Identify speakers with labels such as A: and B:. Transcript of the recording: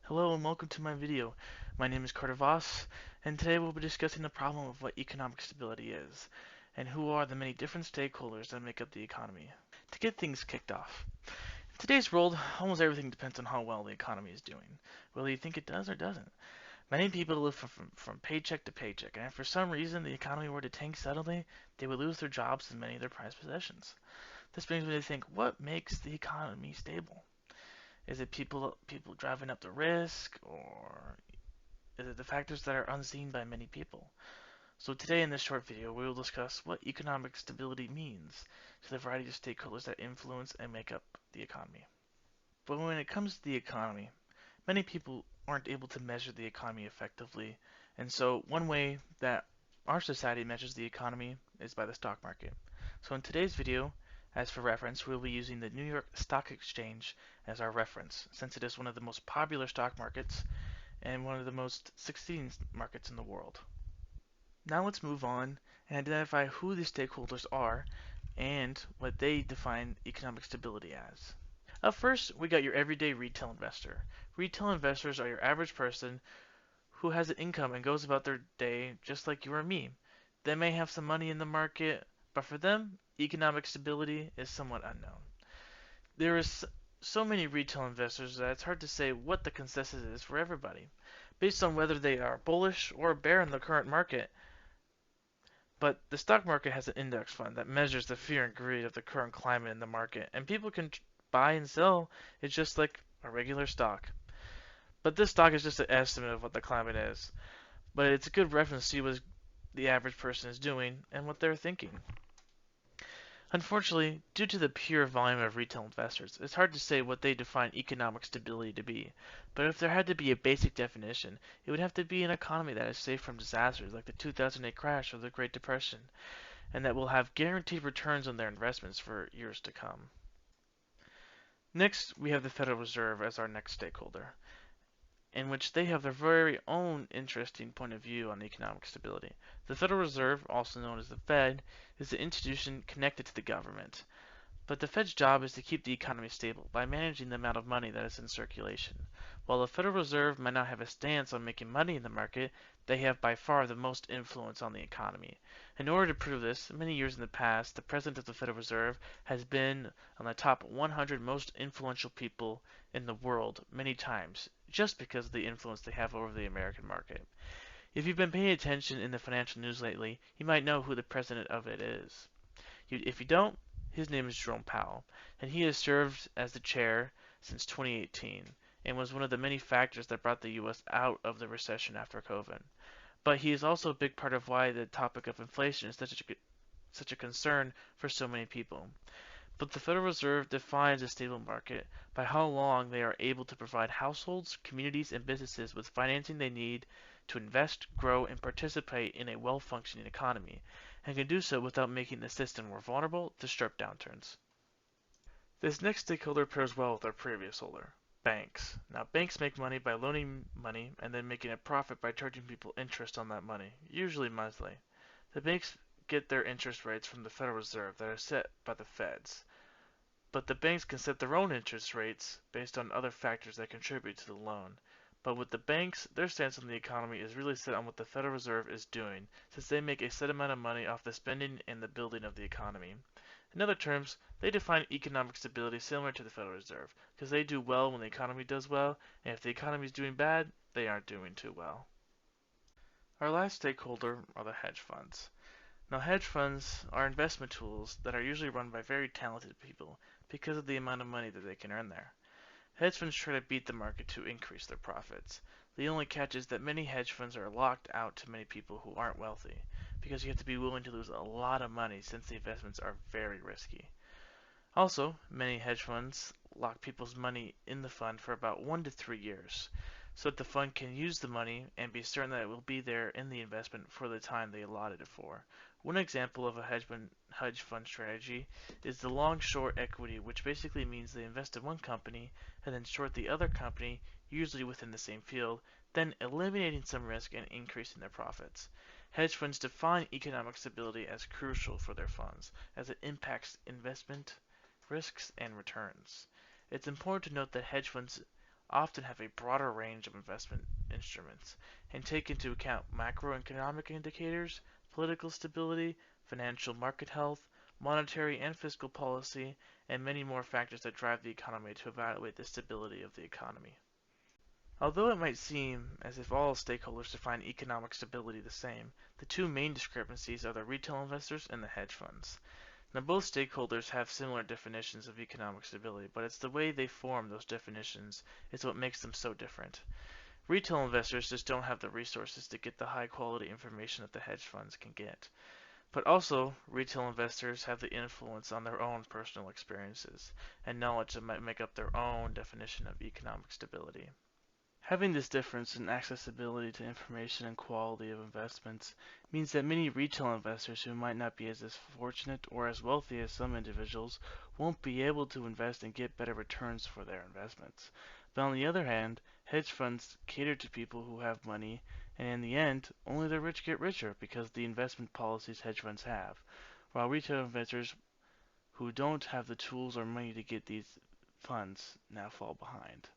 A: Hello and welcome to my video. My name is Carter Voss, and today we'll be discussing the problem of what economic stability is, and who are the many different stakeholders that make up the economy. To get things kicked off, in today's world, almost everything depends on how well the economy is doing, whether you think it does or doesn't. Many people live from paycheck to paycheck, and if for some reason the economy were to tank suddenly, they would lose their jobs and many of their prized possessions. This brings me to think, what makes the economy stable? Is it people driving up the risk, or is it the factors that are unseen by many people? So today in this short video, we will discuss what economic stability means to the variety of stakeholders that influence and make up the economy. But when it comes to the economy, many people aren't able to measure the economy effectively, and so one way that our society measures the economy is by the stock market. So in today's video, as for reference, we'll be using the New York Stock Exchange as our reference, since it is one of the most popular stock markets and one of the most succeeding markets in the world. Now let's move on and identify who the stakeholders are and what they define economic stability as. Up first, we got your everyday retail investor. Retail investors are your average person who has an income and goes about their day just like you or me. They may have some money in the market, but for them, economic stability is somewhat unknown. There is so many retail investors that it's hard to say what the consensus is for everybody, based on whether they are bullish or bear in the current market. But the stock market has an index fund that measures the fear and greed of the current climate in the market, and people can buy and sell it just like a regular stock. But this stock is just an estimate of what the climate is. But it's a good reference to see what the average person is doing and what they're thinking. Unfortunately, due to the pure volume of retail investors, it's hard to say what they define economic stability to be. But if there had to be a basic definition, it would have to be an economy that is safe from disasters like the 2008 crash or the Great Depression, and that will have guaranteed returns on their investments for years to come. Next, we have the Federal Reserve as our next stakeholder, in which they have their very own interesting point of view on economic stability. The Federal Reserve, also known as the Fed, is the institution connected to the government. But the Fed's job is to keep the economy stable by managing the amount of money that is in circulation. While the Federal Reserve might not have a stance on making money in the market, they have by far the most influence on the economy. In order to prove this, many years in the past, the President of the Federal Reserve has been on the top 100 most influential people in the world many times, just because of the influence they have over the American market. If you've been paying attention in the financial news lately, you might know who the president of it is. If you don't, his name is Jerome Powell, and he has served as the chair since 2018 and was one of the many factors that brought the U.S. out of the recession after COVID. But he is also a big part of why the topic of inflation is such a concern for so many people. But the Federal Reserve defines a stable market by how long they are able to provide households, communities, and businesses with financing they need to invest, grow, and participate in a well-functioning economy, and can do so without making the system more vulnerable to sharp downturns. This next stakeholder pairs well with our previous holder, banks. Now, banks make money by loaning money and then making a profit by charging people interest on that money, usually monthly. The banks get their interest rates from the Federal Reserve that are set by the Feds. But the banks can set their own interest rates based on other factors that contribute to the loan. But with the banks, their stance on the economy is really set on what the Federal Reserve is doing, since they make a set amount of money off the spending and the building of the economy. In other terms, they define economic stability similar to the Federal Reserve, because they do well when the economy does well, and if the economy is doing bad, they aren't doing too well. Our last stakeholder are the hedge funds. Now, hedge funds are investment tools that are usually run by very talented people because of the amount of money that they can earn there. Hedge funds try to beat the market to increase their profits. The only catch is that many hedge funds are locked out to many people who aren't wealthy, because you have to be willing to lose a lot of money since the investments are very risky. Also, many hedge funds lock people's money in the fund for about 1 to 3 years, so that the fund can use the money and be certain that it will be there in the investment for the time they allotted it for. One example of a hedge fund strategy is the long-short equity, which basically means they invest in one company and then short the other company, usually within the same field, then eliminating some risk and increasing their profits. Hedge funds define economic stability as crucial for their funds, as it impacts investment risks and returns. It's important to note that hedge funds often have a broader range of investment instruments and take into account macroeconomic indicators, political stability, financial market health, monetary and fiscal policy, and many more factors that drive the economy to evaluate the stability of the economy. Although it might seem as if all stakeholders define economic stability the same, the two main discrepancies are the retail investors and the hedge funds. Now, both stakeholders have similar definitions of economic stability, but it's the way they form those definitions is what makes them so different. Retail investors just don't have the resources to get the high quality information that the hedge funds can get. But also, retail investors have the influence on their own personal experiences and knowledge that might make up their own definition of economic stability. Having this difference in accessibility to information and quality of investments means that many retail investors who might not be as fortunate or as wealthy as some individuals won't be able to invest and get better returns for their investments. But on the other hand, hedge funds cater to people who have money, and in the end, only the rich get richer because of the investment policies hedge funds have, while retail investors who don't have the tools or money to get these funds now fall behind.